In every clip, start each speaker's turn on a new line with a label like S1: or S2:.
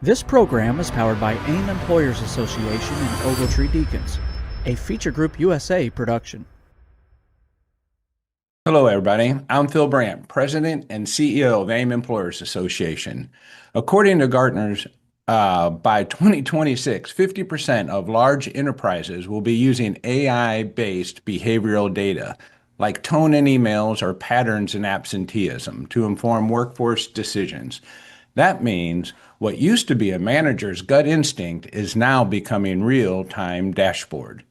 S1: This program is powered by AIM Employers Association and Ogletree Deacons, a Feature Group USA production.
S2: Hello, everybody. I'm Phil Brandt, President and CEO of AIM Employers Association. According to Gartner's, by 2026, 50% of large enterprises will be using AI-based behavioral data, like tone in emails or patterns in absenteeism, to inform workforce decisions. That means what used to be a manager's gut instinct is now becoming real-time dashboard.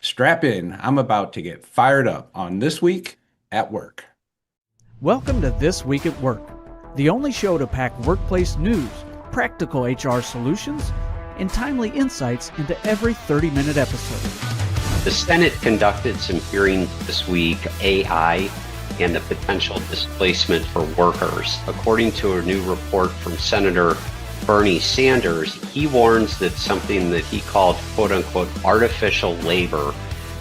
S2: Strap in. I'm about to get fired up on This Week at Work.
S1: Welcome to This Week at Work, the only show to pack workplace news, practical HR solutions, and timely insights into every 30-minute episode.
S3: The Senate conducted some hearings this week, AI and the potential displacement for workers. According to a new report from Senator Bernie Sanders, he warns that something that he called, quote unquote, artificial labor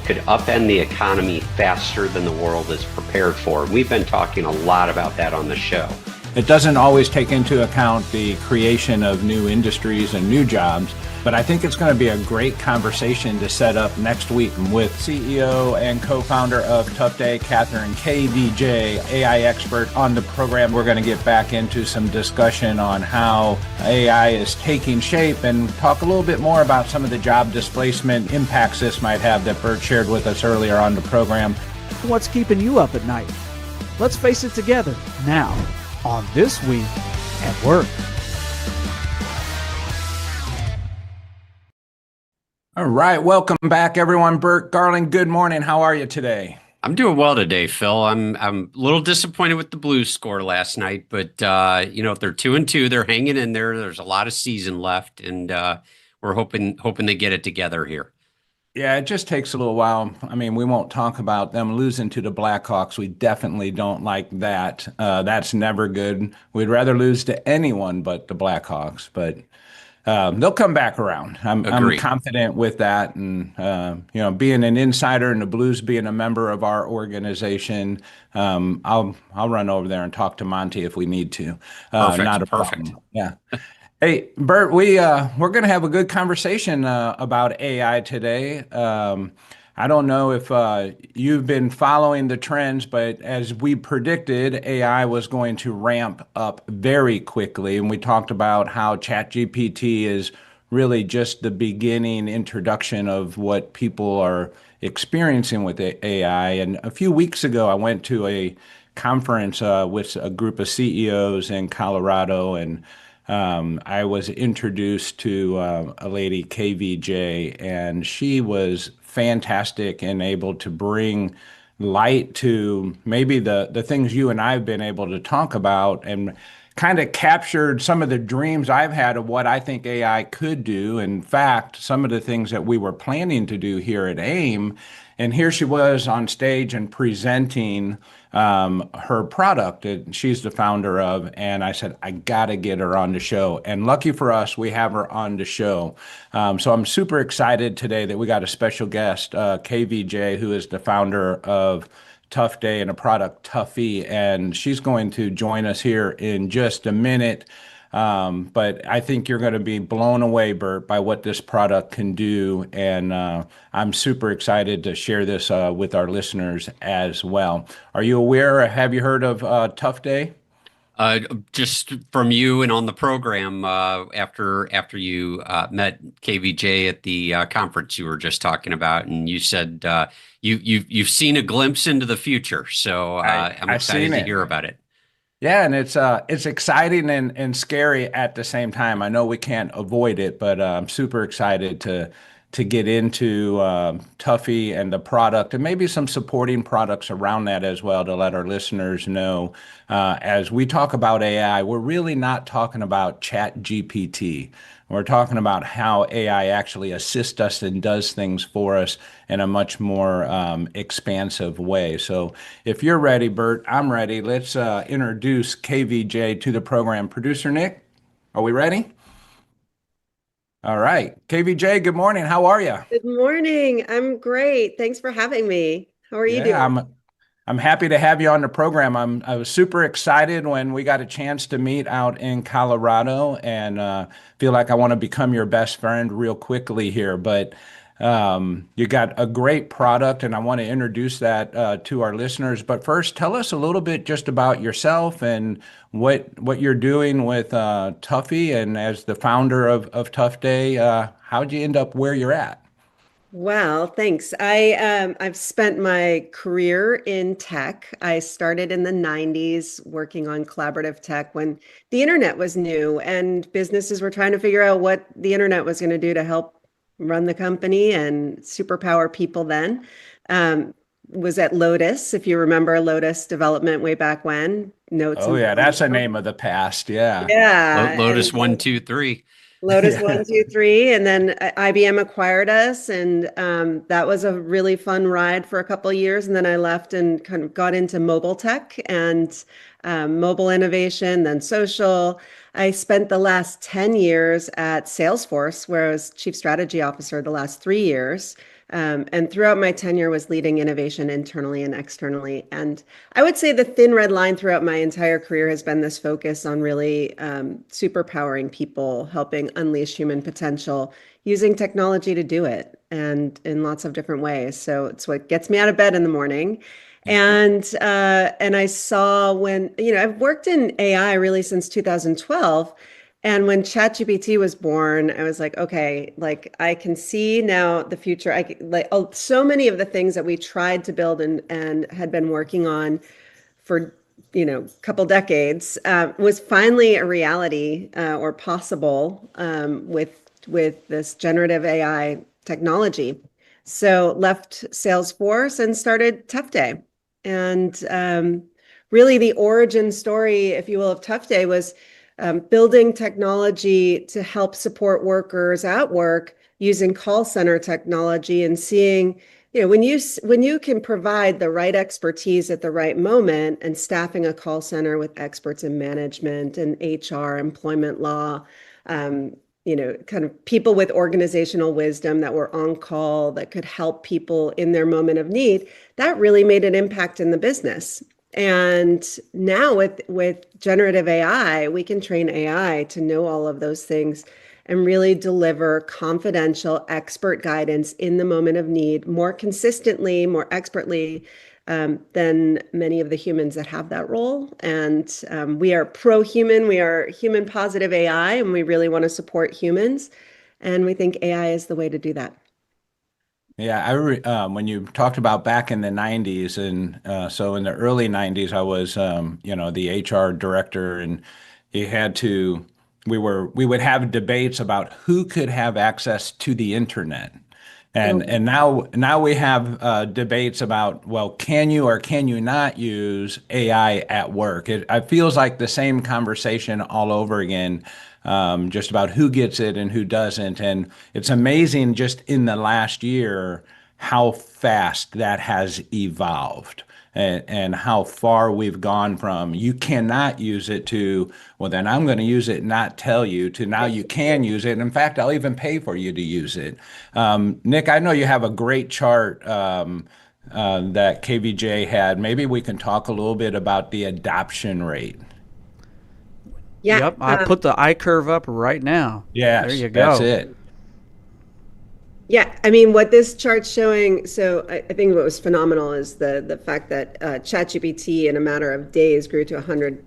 S3: could upend the economy faster than the world is prepared for. We've been talking a lot about that on the show.
S2: It doesn't always take into account the creation of new industries and new jobs, but I think it's going to be a great conversation to set up next week with CEO and co-founder of Tough Day, Katherine, KVJ, AI expert on the program. We're going to get back into some discussion on how AI is taking shape and talk a little bit more about some of the job displacement impacts this might have that Bert shared with us earlier on the program.
S1: What's keeping you up at night? Let's face it together now on This Week at Work.
S2: All right, welcome back, everyone. Bert Garland, good morning. How are you today?
S3: I'm doing well today, Phil. I'm a little disappointed with the Blues score last night, but they're 2-2. They're hanging in there. There's a lot of season left, and we're hoping they get it together here.
S2: Yeah, it just takes a little while. I mean, we won't talk about them losing to the Blackhawks. We definitely don't like that. That's never good. We'd rather lose to anyone but the Blackhawks, but they'll come back around. I'm confident with that. And, being an insider and the Blues being a member of our organization, I'll run over there and talk to Monty if we need to. Not a problem. Yeah. Hey, Bert, we're going to have a good conversation about AI today. I don't know if you've been following the trends, but as we predicted, AI was going to ramp up very quickly. And we talked about how ChatGPT is really just the beginning introduction of what people are experiencing with AI. And a few weeks ago, I went to a conference with a group of CEOs in Colorado, and I was introduced to a lady, KVJ, and she was fantastic and able to bring light to maybe the things you and I have been able to talk about, and kind of captured some of the dreams I've had of what I think AI could do. In fact, some of the things that we were planning to do here at AIM. And here she was on stage and presenting her product that she's the founder of. And I said, I got to get her on the show. And lucky for us, we have her on the show. So I'm super excited today that we got a special guest, KVJ, who is the founder of Tough Day and a product, Tuffy. And she's going to join us here in just a minute. But I think you're going to be blown away, Bert, by what this product can do. And I'm super excited to share this with our listeners as well. Are you aware, or have you heard of Tough Day?
S3: Just from you and on the program after you met KVJ at the conference you were just talking about, and you said you've seen a glimpse into the future. So I'm excited to hear about it.
S2: Yeah, and it's exciting and scary at the same time. I know we can't avoid it, but I'm super excited to get into Tuffy and the product, and maybe some supporting products around that as well, to let our listeners know. As we talk about AI, we're really not talking about Chat GPT. We're talking about how AI actually assists us and does things for us in a much more expansive way. So if you're ready, Bert, I'm ready. Let's introduce KVJ to the program. Producer Nick, are we ready? All right. KVJ, good morning. How are you?
S4: Good morning. I'm great. Thanks for having me. How are you
S2: Yeah,
S4: doing?
S2: I'm happy to have you on the program. I was super excited when we got a chance to meet out in Colorado, and feel like I want to become your best friend real quickly here. But you got a great product, and I want to introduce that to our listeners. But first, tell us a little bit just about yourself and what you're doing with Tuffy, and as the founder of Tough Day, how'd you end up where you're at?
S4: Well, thanks. I've spent my career in tech. I started in the 90s working on collaborative tech when the internet was new and businesses were trying to figure out what the internet was going to do to help run the company and superpower people then. Was at Lotus, if you remember Lotus development way back when, notes
S2: Oh
S4: and
S2: yeah, that's a name of the past. Yeah.
S4: yeah,
S5: Lotus
S4: and
S5: one, two, three.
S4: Lotus
S2: Yeah.
S4: one, two, three, and then IBM acquired us, and that was a really fun ride for a couple of years. And then I left and kind of got into mobile tech and mobile innovation, then social. I spent the last 10 years at Salesforce, where I was chief strategy officer the last 3 years. And throughout my tenure was leading innovation internally and externally. And I would say the thin red line throughout my entire career has been this focus on really superpowering people, helping unleash human potential, using technology to do it, and in lots of different ways. So it's what gets me out of bed in the morning. And I saw when, I've worked in AI really since 2012. And when ChatGPT was born, I was like, okay, like I can see now the future. Like so many of the things that we tried to build and had been working on for a couple decades was finally a reality or possible with this generative AI technology. So left Salesforce and started Tough Day. And really the origin story, if you will, of Tough Day was building technology to help support workers at work using call center technology and seeing, when you can provide the right expertise at the right moment and staffing a call center with experts in management and HR, employment law, kind of people with organizational wisdom that were on call that could help people in their moment of need, that really made an impact in the business. And now with generative AI, we can train AI to know all of those things and really deliver confidential expert guidance in the moment of need more consistently, more expertly than many of the humans that have that role. And we are pro-human, we are human positive AI, and we really want to support humans. And we think AI is the way to do that.
S2: Yeah, when you talked about back in the 90s, and so in the early 90s, I was, the HR director, and you had to, we would have debates about who could have access to the internet. And now we have debates about, well, can you or can you not use AI at work? It feels like the same conversation all over again, just about who gets it and who doesn't. And it's amazing just in the last year how fast that has evolved, and how far we've gone from you cannot use it to, well, then I'm going to use it and not tell you, to now you can use it. In fact, I'll even pay for you to use it. Nick, I know you have a great chart that KVJ had. Maybe we can talk a little bit about the adoption rate.
S4: Yeah.
S1: Yep, I put the I curve up right now.
S2: Yes,
S1: There you go.
S2: that's it.
S4: Yeah, I mean, what this chart's showing, so I think what was phenomenal is the fact that ChatGPT in a matter of days grew to 100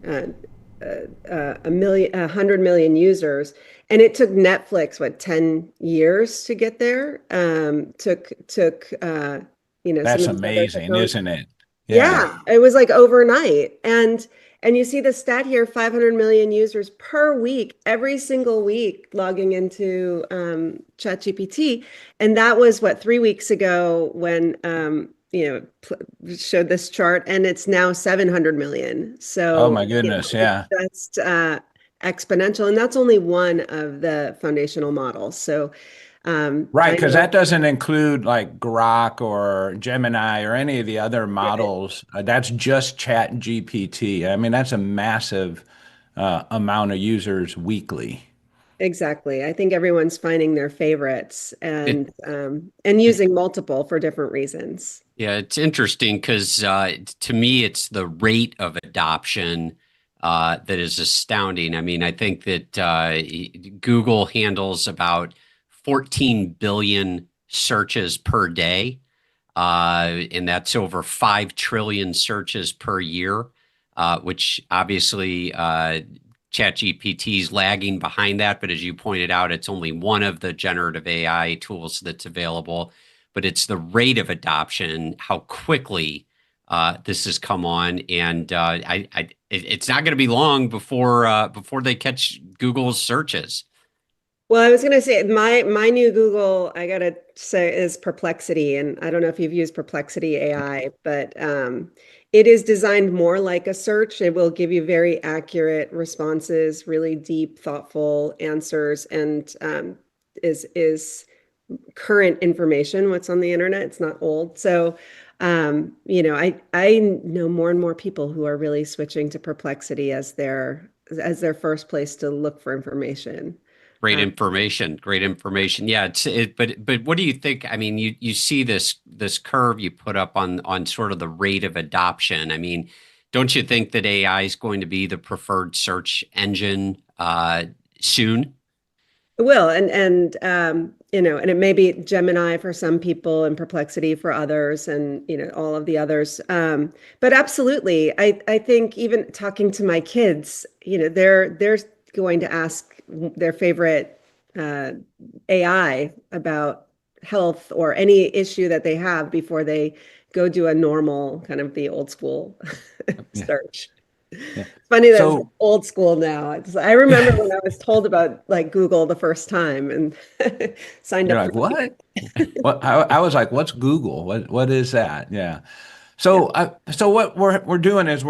S4: million users, and it took Netflix what 10 years to get there. Took
S2: That's
S4: some of these other
S2: amazing,
S4: technologies.
S2: isn't it? Yeah.
S4: Yeah, it was like overnight. And you see the stat here, 500 million users per week, every single week logging into ChatGPT. And that was what, 3 weeks ago when showed this chart, and it's now 700 million.
S2: Oh
S4: So
S2: my goodness,
S4: it's
S2: yeah.
S4: just exponential. And that's only one of the foundational models. So
S2: Right,
S4: I
S2: because
S4: know.
S2: that doesn't include like Grok or Gemini or any of the other models. That's just Chat GPT. I mean, that's a massive amount of users weekly.
S4: exactly. I think everyone's finding their favorites
S3: It,
S4: and using multiple for different reasons.
S3: yeah, it's interesting because to me, it's the rate of adoption that is astounding. I mean, I think that Google handles about 14 billion searches per day, and that's over 5 trillion searches per year, which obviously ChatGPT is lagging behind that. But as you pointed out, it's only one of the generative AI tools that's available. But it's the rate of adoption, how quickly this has come on, and it's not going to be long before they catch Google's searches.
S4: Well, I was going to say my new Google, I gotta say, is Perplexity, and I don't know if you've used Perplexity AI, but it is designed more like a search. It will give you very accurate responses, really deep, thoughtful answers, and is current information, what's on the internet. It's not old. So, I know more and more people who are really switching to Perplexity as their first place to look for information.
S3: Great
S4: Um,
S3: information, great information. Yeah, but what do you think? I mean, you see this curve you put up on sort of the rate of adoption. I mean, don't you think that AI is going to be the preferred search engine soon?
S4: It will, and it may be Gemini for some people and Perplexity for others, and all of the others. But absolutely, I think even talking to my kids, they're going to ask their favorite uh, AI about health or any issue that they have before they go do a normal kind of the old school
S2: Yeah.
S4: search.
S2: Yeah.
S4: It's funny that it's
S2: So
S4: old school now. I remember when I was told about like Google the first time and signed
S2: you're
S4: up
S2: like,
S4: for.
S2: what? What? I was like, what's Google? What is that? Yeah.
S4: Yeah.
S2: So what we're doing is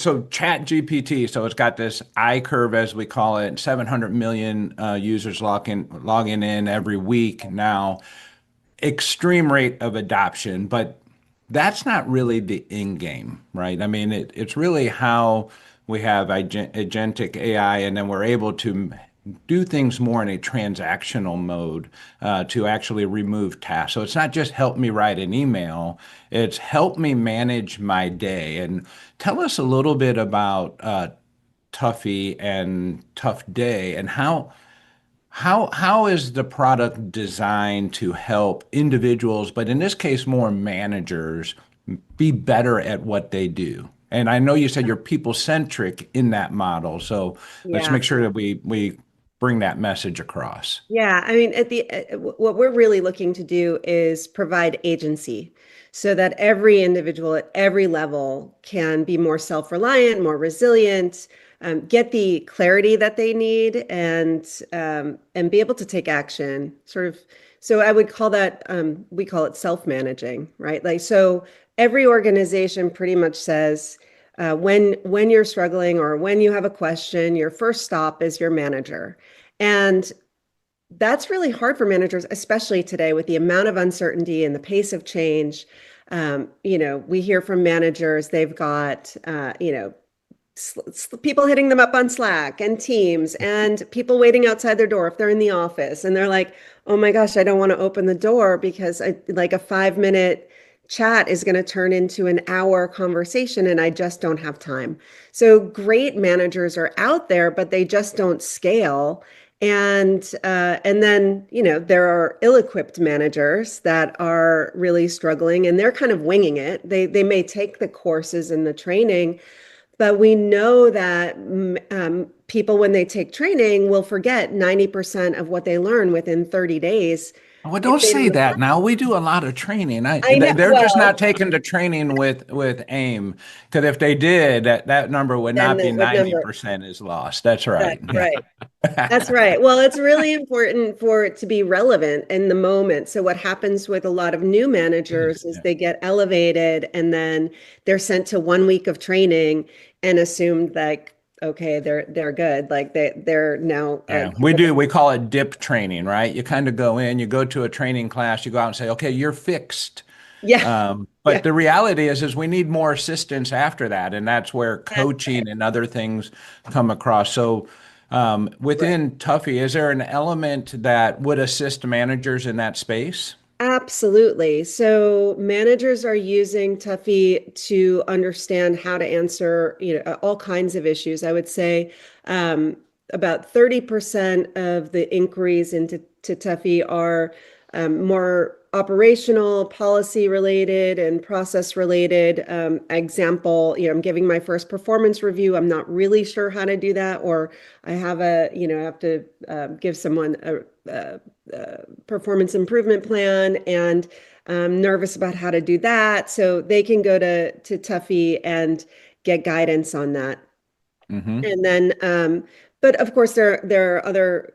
S2: so Chat GPT, so it's got this I curve as we call it, 700 million users logging in every week now, extreme rate of adoption, but that's not really the end game, right? I mean, it's really how we have agentic AI, and then we're able to do things more in a transactional mode to actually remove tasks. So it's not just help me write an email, it's help me manage my day. And tell us a little bit about Tuffy and Tough Day and how is the product designed to help individuals, but in this case, more managers, be better at what they do? And I know you said you're people-centric in that model, so let's
S4: Yeah.
S2: make sure that we bring that message across.
S4: Yeah, I mean, what we're really looking to do is provide agency so that every individual at every level can be more self-reliant, more resilient, get the clarity that they need, and be able to take action. Sort of. So I would call that we call it self-managing, right? Like so, every organization pretty much says. When you're struggling or when you have a question, your first stop is your manager. And that's really hard for managers, especially today with the amount of uncertainty and the pace of change. We hear from managers, they've got, people hitting them up on Slack and Teams and people waiting outside their door if they're in the office. And they're like, oh my gosh, I don't want to open the door because like a 5-minute chat is going to turn into an hour conversation and I just don't have time. So great managers are out there, but they just don't scale. And then, there are ill-equipped managers that are really struggling and they're kind of winging it. They may take the courses and the training, but we know that people, when they take training, will forget 90% of what they learn within 30 days
S2: Well,
S4: if
S2: don't
S4: they
S2: say
S4: don't.
S2: that now. We do a lot of training.
S4: I know.
S2: They're just
S4: Well,
S2: not taking the training with AIM, because if they did, that number would
S4: then
S2: not be
S4: what number?
S2: 90% is lost. That's
S4: That's
S2: right.
S4: right.
S2: Yeah.
S4: That's right. Well, it's really important for it to be relevant in the moment. So what happens with a lot of new managers is
S2: Yeah.
S4: they get elevated and then they're sent to 1 week of training and assumed like, okay, they're good. Like they're now
S2: Yeah, we do. We call it dip training, right? You kind of go in, you go to a training class, you go out and say, okay, you're fixed.
S4: yeah,
S2: But
S4: yeah,
S2: the reality is we need more assistance after that. And that's where
S4: that's
S2: coaching and other things come across. So Within Tuffy, is there an element that would assist managers in that space?
S4: Absolutely. So managers are using Tuffy to understand how to answer, all kinds of issues. I would say about 30% of the inquiries into Tuffy are more operational, policy related, and process related. Example, I'm giving my first performance review. I'm not really sure how to do that, or I have I have to give someone a performance improvement plan, and I'm nervous about how to do that. So they can go to Tuffy and get guidance on that.
S2: Mm-hmm.
S4: And then, but of course, there are other,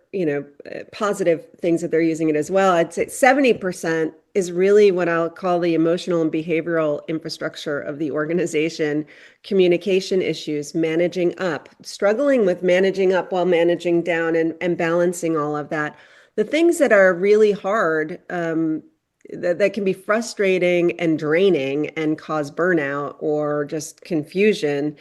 S4: positive things that they're using it as well. I'd say 70% is really what I'll call the emotional and behavioral infrastructure of the organization, communication issues, managing up, struggling with managing up while managing down, and balancing all of that. The things that are really hard, that can be frustrating and draining and cause burnout or just confusion.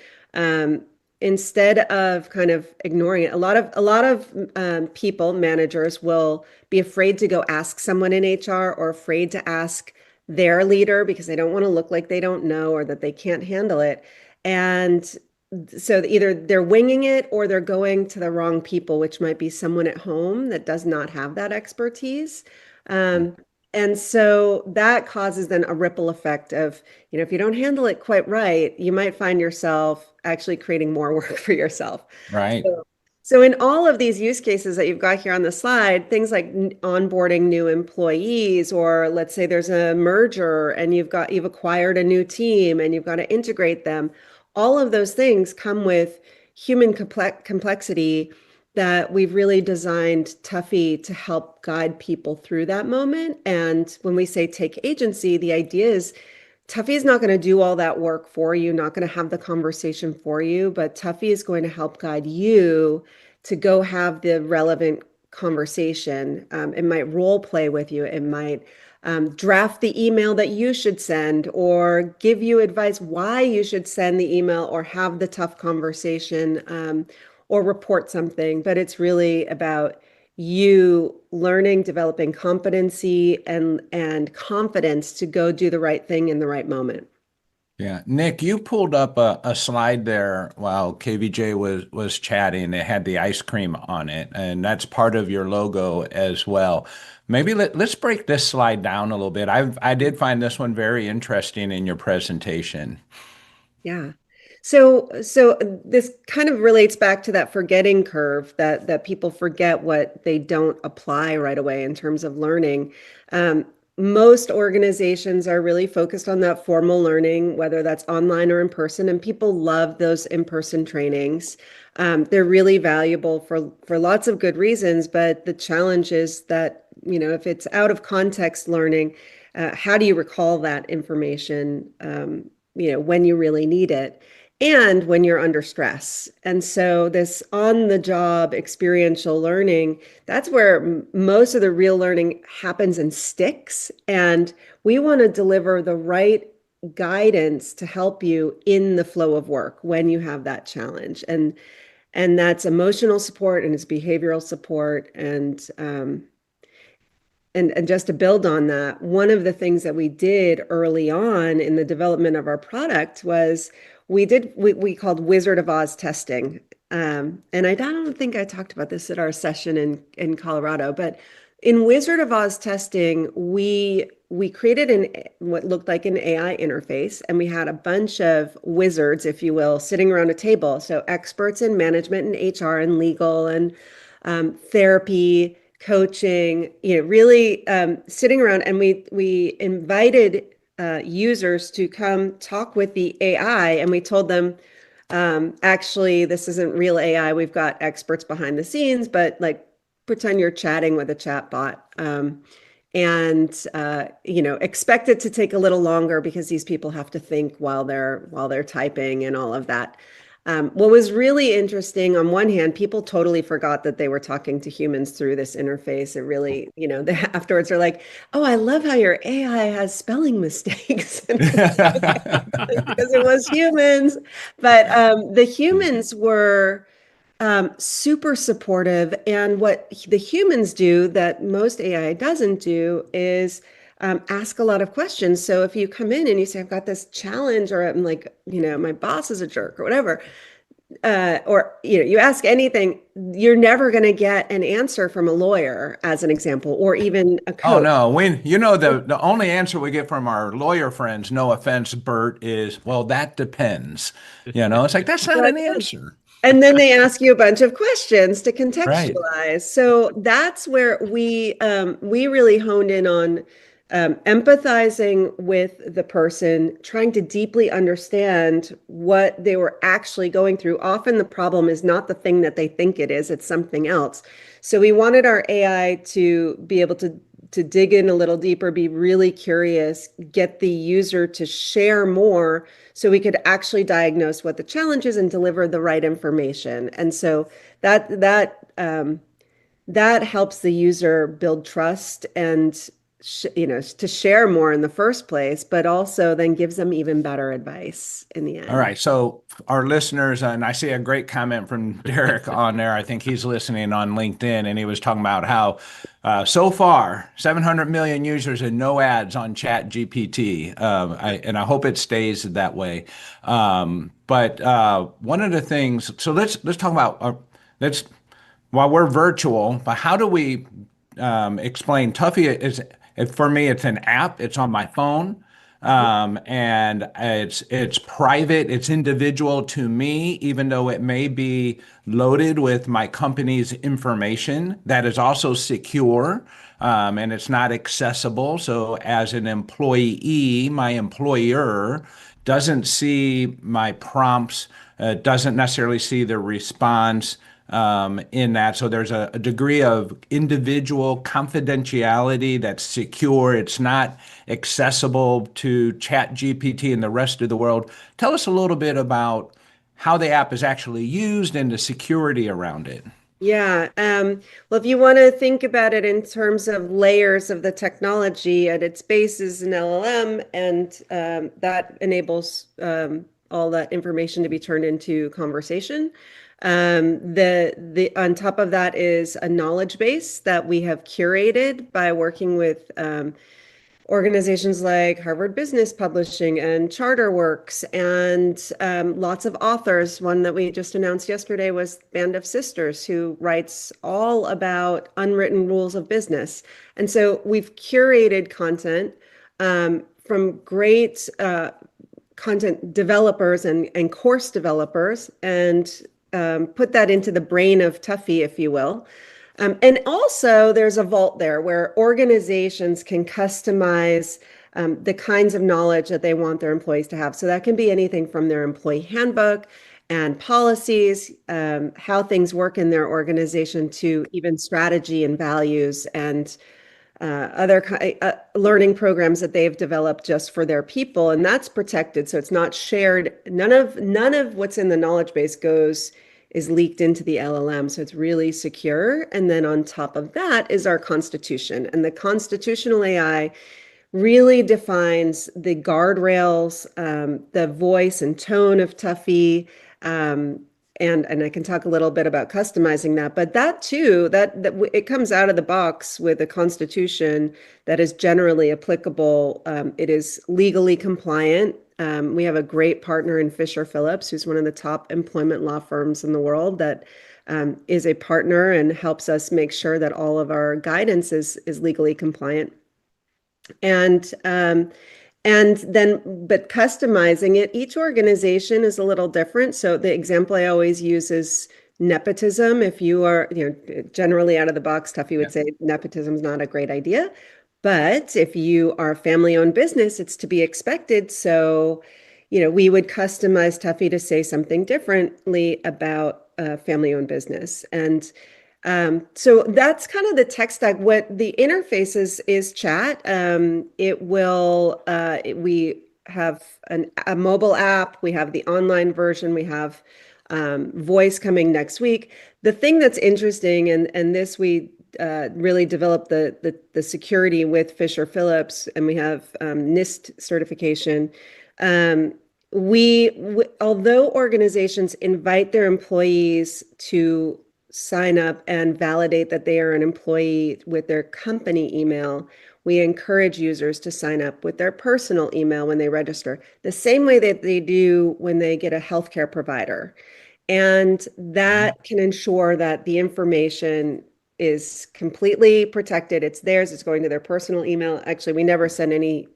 S4: Instead of kind of ignoring it, a lot of people, managers, will be afraid to go ask someone in HR, or afraid to ask their leader because they don't want to look like they don't know or that they can't handle it. And so either they're winging it or they're going to the wrong people, which might be someone at home that does not have that expertise. Um, and so that causes then a ripple effect of, if you don't handle it quite right, you might find yourself actually creating more work for yourself.
S2: Right.
S4: So in all of these use cases that you've got here on the slide, things like onboarding new employees, or let's say there's a merger and you've acquired a new team and you've got to integrate them. All of those things come with human complexity that we've really designed Tuffy to help guide people through that moment. And when we say take agency, the idea is Tuffy is not going to do all that work for you, not going to have the conversation for you, but Tuffy is going to help guide you to go have the relevant conversation. It might role play with you. It might draft the email that you should send, or give you advice why you should send the email or have the tough conversation, or report something. But it's really about you learning, developing competency and confidence to go do the right thing in the right moment.
S2: Yeah. Nick, you pulled up a slide there while KVJ was chatting. It had the ice cream on it, and that's part of your logo as well. Maybe let's break this slide down a little bit. I did find this one very interesting in your presentation.
S4: Yeah. So this kind of relates back to that forgetting curve, that people forget what they don't apply right away in terms of learning. Most organizations are really focused on that formal learning, whether that's online or in person, and people love those in-person trainings. They're really valuable for lots of good reasons, but the challenge is that, if it's out of context learning, how do you recall that information, when you really need it, and when you're under stress? And so this on-the-job experiential learning, that's where most of the real learning happens and sticks. And we want to deliver the right guidance to help you in the flow of work when you have that challenge. And that's emotional support, and it's behavioral support. And just to build on that, one of the things that we did early on in the development of our product was we called Wizard of Oz testing. And I don't think I talked about this at our session in Colorado, but in Wizard of Oz testing, we created what looked like an AI interface, and we had a bunch of wizards, if you will, sitting around a table. So experts in management and HR and legal and therapy, coaching, really sitting around, and we invited users to come talk with the AI, and we told them, actually, this isn't real AI. We've got experts behind the scenes, but like pretend you're chatting with a chat bot. And expect it to take a little longer because these people have to think while they're typing and all of that. What was really interesting, on one hand, people totally forgot that they were talking to humans through this interface. It really, afterwards they're like, "Oh, I love how your AI has spelling mistakes," because it was humans. But the humans were Super supportive. And what the humans do that most AI doesn't do is ask a lot of questions. So if you come in and you say, I've got this challenge, or I'm like, my boss is a jerk or whatever, or you ask anything, you're never going to get an answer from a lawyer, as an example, or even a
S2: Oh
S4: coach.
S2: no, the only answer we get from our lawyer friends, no offense, Bert, is, well, that depends. It's like that's not an answer.
S4: And then they ask you a bunch of questions to
S2: Right.
S4: contextualize. So that's where we really honed in on empathizing with the person, trying to deeply understand what they were actually going through. Often the problem is not the thing that they think it is, it's something else. So we wanted our AI to be able to dig in a little deeper, be really curious, get the user to share more so we could actually diagnose what the challenge is and deliver the right information. And so that helps the user build trust and to share more in the first place, but also then gives them even better advice in the
S2: All
S4: end.
S2: right. So our listeners, and I see a great comment from Derek on there. I think he's listening on LinkedIn, and he was talking about how so far 700 million users and no ads on Chat GPT, and I hope it stays that way. But one of the things, so let's talk about let's while we're virtual, but how do we explain? Tuffy is, for me, it's an app. It's on my phone. And it's private, it's individual to me, even though it may be loaded with my company's information. That is also secure, and it's not accessible. So as an employee, my employer doesn't see my prompts, doesn't necessarily see the response in that. So there's a degree of individual confidentiality that's secure. It's not accessible to Chat GPT and the rest of the world. Tell us a little bit about how the app is actually used and the security around it.
S4: Yeah. Well, if you want to think about it in terms of layers of the technology, at its base is an LLM, and that enables all that information to be turned into conversation. The on top of that is a knowledge base that we have curated by working with organizations like Harvard Business Publishing and CharterWorks and lots of authors. One that we just announced yesterday was Band of Sisters, who writes all about unwritten rules of business. And so we've curated content from great content developers and course developers and put that into the brain of Tuffy, if you will. And also, there's a vault there where organizations can customize the kinds of knowledge that they want their employees to have. So that can be anything from their employee handbook and policies, how things work in their organization, to even strategy and values and other learning programs that they've developed just for their people, and that's protected, so it's not shared. None of what's in the knowledge base is leaked into the LLM, so it's really secure. And then on top of that is our constitution, and the constitutional AI really defines the guardrails, the voice and tone of Tuffy. And I can talk a little bit about customizing that, but that too, that it comes out of the box with a constitution that is generally applicable. It is legally compliant. We have a great partner in Fisher Phillips, who's one of the top employment law firms in the world, that is a partner and helps us make sure that all of our guidance is legally compliant. And then, but customizing it, each organization is a little different. So the example I always use is nepotism. If you are, generally out of the box, Tuffy would say nepotism is not a great idea. But if you are a family-owned business, it's to be expected. So, we would customize Tuffy to say something differently about a family-owned business. And so that's kind of the tech stack. What the interface is chat. We have a mobile app, we have the online version, we have voice coming next week. The thing that's interesting, and this we really developed the security with Fisher Phillips, and we have NIST certification. although organizations invite their employees to sign up and validate that they are an employee with their company email, we encourage users to sign up with their personal email when they register, the same way that they do when they get a healthcare provider. And that can ensure that the information is completely protected. It's theirs. It's going to their personal email. Actually, we never send any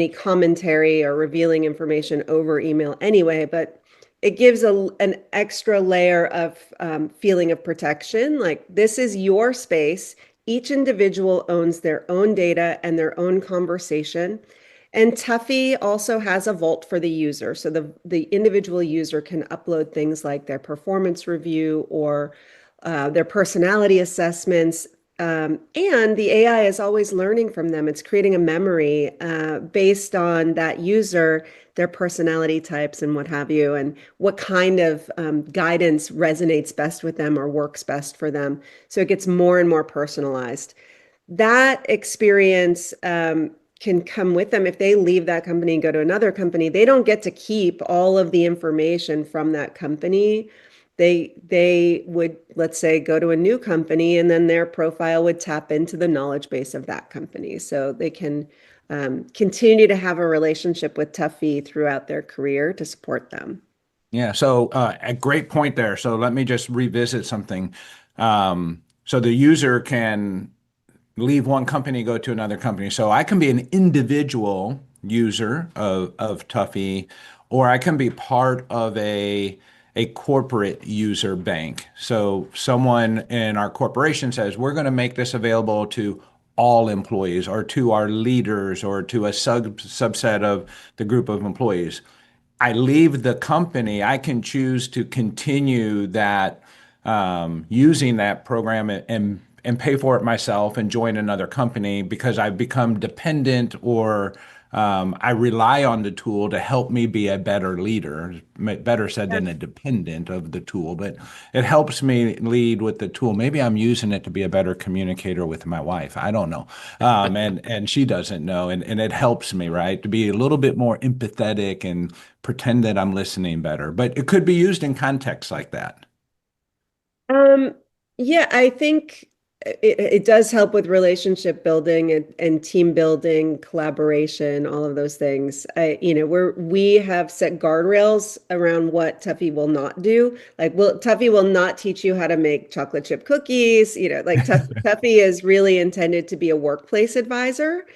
S4: commentary or revealing information over email anyway, but it gives an extra layer of feeling of protection. Like, this is your space. Each individual owns their own data and their own conversation. And Tuffy also has a vault for the user. So the individual user can upload things like their performance review or their personality assessments. And the AI is always learning from them. It's creating a memory based on that user, their personality types and what have you, and what kind of guidance resonates best with them or works best for them. So it gets more and more personalized. That experience can come with them. If they leave that company and go to another company, they don't get to keep all of the information from that company. They would, let's say, go to a new company, and then their profile would tap into the knowledge base of that company. So they can continue to have a relationship with Tuffy throughout their career to support them.
S2: Yeah, so a great point there. So let me just revisit something. So the user can leave one company, go to another company. So I can be an individual user of Tuffy, or I can be part of a corporate user bank. So someone in our corporation says, we're going to make this available to all employees or to our leaders or to a subset of the group of employees. I leave the company, I can choose to continue that using that program and pay for it myself and join another company because I've become dependent or I rely on the tool to help me be a better leader, better said than a dependent of the tool, but it helps me lead with the tool. Maybe I'm using it to be a better communicator with my wife. I don't know. And she doesn't know. And it helps me, right, to be a little bit more empathetic and pretend that I'm listening better. But it could be used in contexts like that.
S4: Yeah, I think it does help with relationship building and team building, collaboration, all of those things. We have set guardrails around what Tuffy will not do. Like, Tuffy will not teach you how to make chocolate chip cookies. Tuffy is really intended to be a workplace advisor.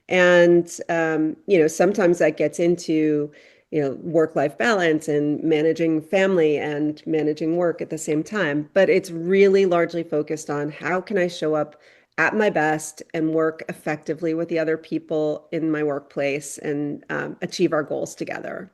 S4: And, sometimes that gets into work-life balance and managing family and managing work at the same time. But it's really largely focused on how can I show up at my best and work effectively with the other people in my workplace and achieve our goals together.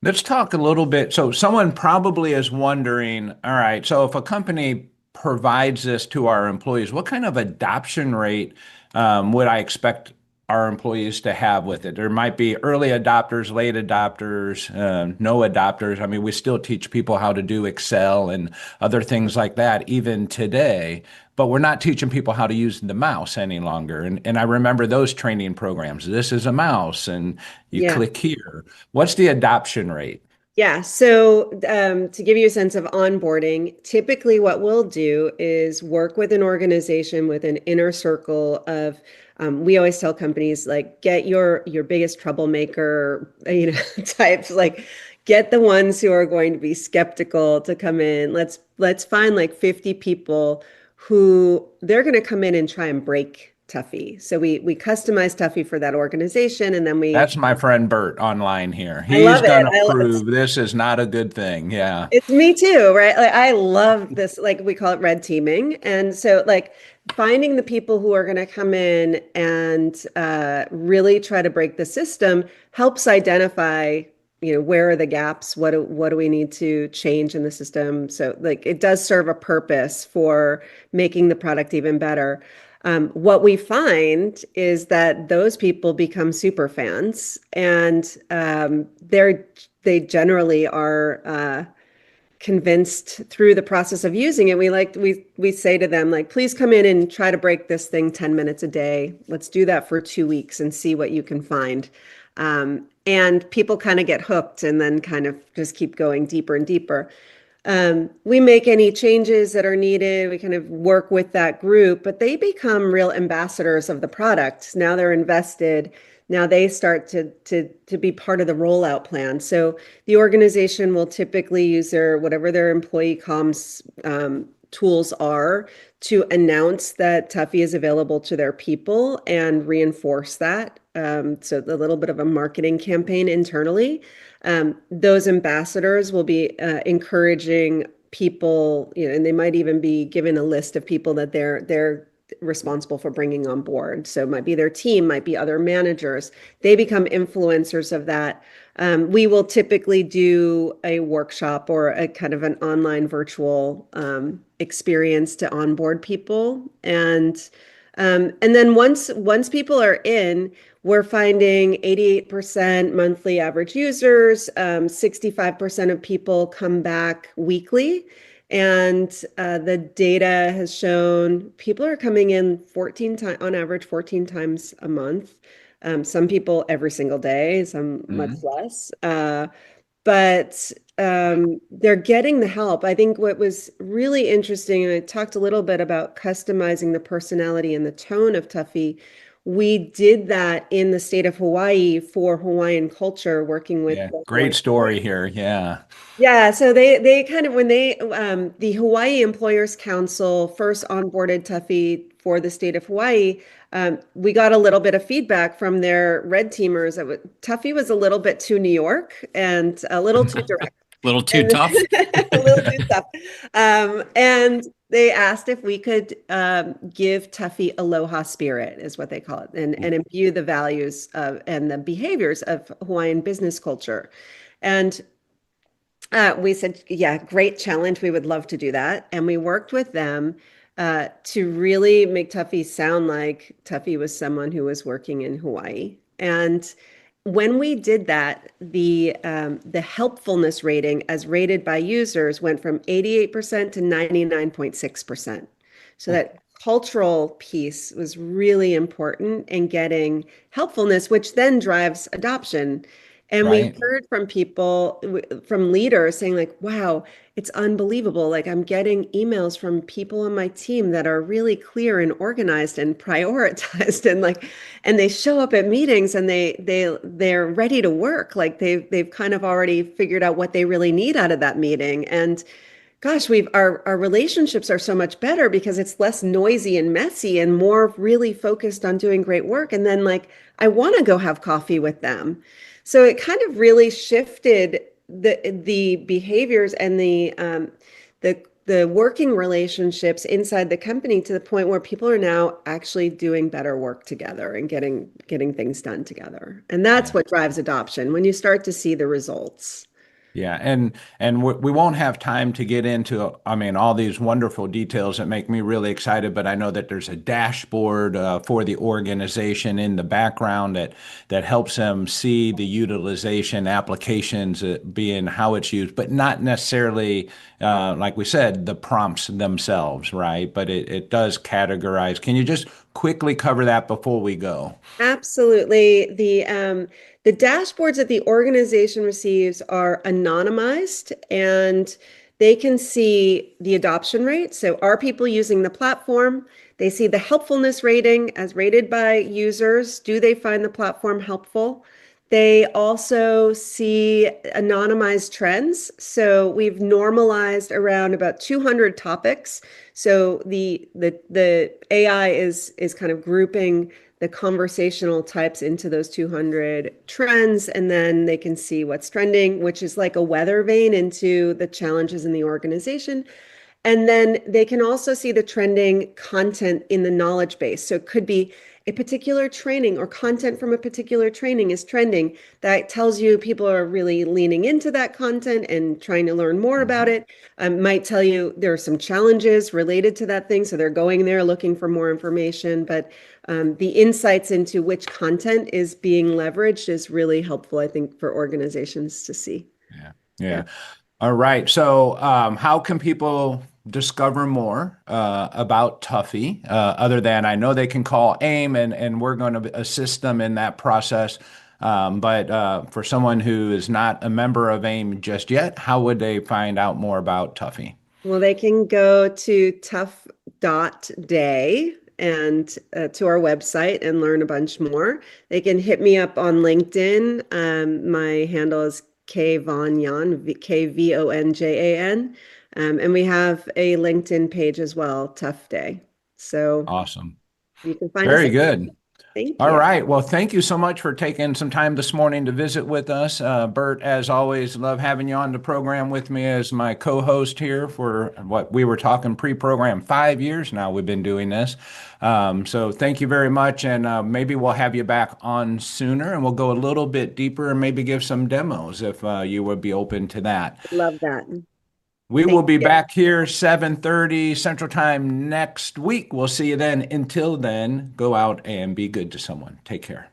S2: Let's talk a little bit. So someone probably is wondering, all right, so if a company provides this to our employees, what kind of adoption rate would I expect our employees to have with it? There might be early adopters, late adopters, no adopters. I mean, we still teach people how to do Excel and other things like that even today, but we're not teaching people how to use the mouse any longer. And I remember those training programs. This is a mouse and you click here. What's the adoption rate?
S4: Yeah. So to give you a sense of onboarding, typically what we'll do is work with an organization with an inner circle of we always tell companies, like, get your biggest troublemaker, types, like get the ones who are going to be skeptical to come in. Let's find like 50 people who they're going to come in and try and break Tuffy. So we customize Tuffy for that organization, and then
S2: That's my friend Bert online here.
S4: I love
S2: He's going to
S4: it.
S2: prove this is not a good thing. Yeah.
S4: It's me too, right? Like, I love this, like we call it red teaming. And so like finding the people who are going to come in and really try to break the system helps identify, where are the gaps? What do we need to change in the system? So like it does serve a purpose for making the product even better. What we find is that those people become super fans, and they generally are convinced through the process of using it. We say to them, like, please come in and try to break this thing 10 minutes a day. Let's do that for 2 weeks and see what you can find. And people kind of get hooked and then kind of just keep going deeper and deeper. We make any changes that are needed. We kind of work with that group, but they become real ambassadors of the product. Now they're invested. Now they start to be part of the rollout plan. So the organization will typically use whatever their employee comms tools are to announce that Tuffy is available to their people and reinforce that. So a little bit of a marketing campaign internally. Those ambassadors will be encouraging people, and they might even be given a list of people that they're responsible for bringing on board. So it might be their team, might be other managers. They become influencers of that. We will typically do a workshop or a kind of an online virtual experience to onboard people. And then once people are in, we're finding 88% monthly average users, 65% of people come back weekly. And the data has shown people are coming in 14 times, on average, 14 times a month. Some people every single day, some much less. But they're getting the help. I think what was really interesting, and I talked a little bit about customizing the personality and the tone of Tuffy. We did that in the state of Hawaii for Hawaiian culture, working with
S2: great story here.
S4: Yeah, so they kind of when the Hawaii Employers Council first onboarded Tuffy for the state of Hawaii, we got a little bit of feedback from their red teamers that Tuffy was a little bit too New York and a little too direct.
S5: A little too tough.
S4: A little too tough. And they asked if we could give Tuffy Aloha Spirit, is what they call it, and imbue the values and the behaviors of Hawaiian business culture. And we said, yeah, great challenge. We would love to do that. And we worked with them to really make Tuffy sound like Tuffy was someone who was working in Hawaii. And when we did that, the helpfulness rating as rated by users went from 88% to 99.6%. So that cultural piece was really important in getting helpfulness, which then drives adoption. And we heard from people, from leaders saying like, wow, it's unbelievable. Like I'm getting emails from people on my team that are really clear and organized and prioritized and they show up at meetings and they're ready to work. Like they've kind of already figured out what they really need out of that meeting. And gosh, our relationships are so much better because it's less noisy and messy and more really focused on doing great work. And then like, I want to go have coffee with them. So it kind of really shifted the behaviors and the working relationships inside the company to the point where people are now actually doing better work together and getting things done together. And that's what drives adoption when you start to see the results.
S2: Yeah, and we won't have time to get into, I mean, all these wonderful details that make me really excited, but I know that there's a dashboard for the organization in the background that helps them see the utilization applications being how it's used, but not necessarily, like we said, the prompts themselves, right? But it does categorize. Can you just quickly cover that before we go?
S4: Absolutely. The dashboards that the organization receives are anonymized and they can see the adoption rate. So are people using the platform? They see the helpfulness rating as rated by users. Do they find the platform helpful? They also see anonymized trends. So we've normalized around about 200 topics. So the AI is kind of grouping the conversational types into those 200 trends, and then they can see what's trending, which is like a weather vane into the challenges in the organization. And then they can also see the trending content in the knowledge base. So it could be a particular training or content from a particular training is trending. That tells you people are really leaning into that content and trying to learn more about it. Might tell you there are some challenges related to that thing. So they're going there looking for more information. But the insights into which content is being leveraged is really helpful, I think, for organizations to see.
S2: Yeah. All right. So how can people discover more about Tuffy other than I know they can call AIM and we're going to assist them in that process. But for someone who is not a member of AIM just yet, how would they find out more about Tuffy?
S4: Well, they can go to tough.day and to our website and learn a bunch more. They can hit me up on LinkedIn. My handle is Kvonjan, Kvonjan. And we have a LinkedIn page as well, Tough Day. So
S2: Awesome.
S4: you can find us.
S2: Very good.
S4: Thank you.
S2: All right. Well, thank you so much for taking some time this morning to visit with us. Bert, as always, love having you on the program with me as my co-host here for what we were talking pre-program. 5 years now we've been doing this. So thank you very much. And maybe we'll have you back on sooner and we'll go a little bit deeper and maybe give some demos if you would be open to that.
S4: Love that.
S2: We will be
S4: you.
S2: back here 7:30 Central Time next week. We'll see you then. Until then, go out and be good to someone. Take care.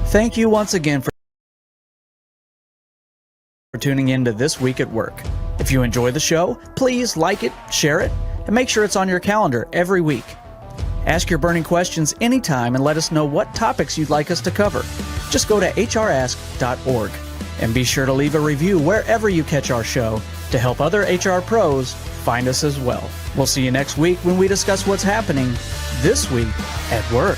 S1: Thank you once again for tuning in to This Week at Work. If you enjoy the show, please like it, share it, and make sure it's on your calendar every week. Ask your burning questions anytime and let us know what topics you'd like us to cover. Just go to hrask.org. And be sure to leave a review wherever you catch our show to help other HR pros find us as well. We'll see you next week when we discuss what's happening this week at work.